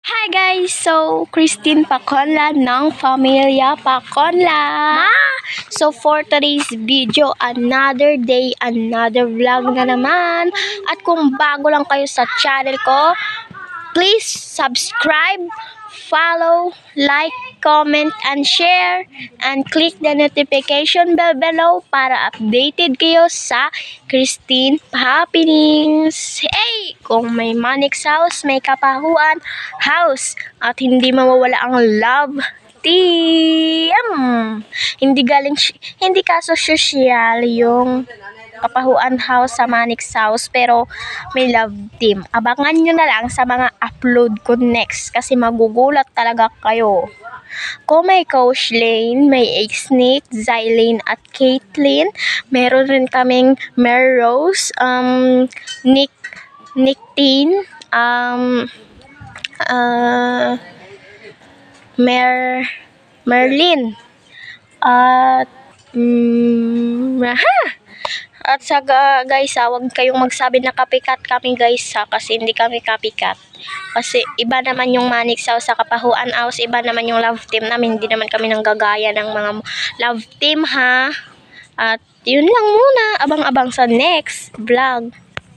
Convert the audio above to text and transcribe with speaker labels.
Speaker 1: Hi guys! So, Christine Paconla ng Pamilya Paconla. So, for today's video, another day, another vlog na naman. At kung bago lang kayo sa channel ko, please subscribe, follow, like, comment, and share. And click the notification bell below para updated kayo sa Christine Happenings. Hey! Kung may Manix House, may Kapahuan House. At hindi mawawala ang love team. Hindi kaso social yung Kapahuan House sa Manix House, pero may love team. Abangan nyo na lang sa mga upload ko next kasi magugulat talaga kayo. Kung may Coach Lane, may Snake, Zylene at Caitlyn. Meron rin kaming Merrose, Nick Teen, Merlin, at At guys, huwag kayong magsabi na copycat kami guys kasi hindi kami copycat. Kasi iba naman yung Manix House sa Kapahuan House, iba naman yung love team namin. Hindi naman kami nanggagaya ng mga love team ha. At yun lang muna, abang-abang sa next vlog.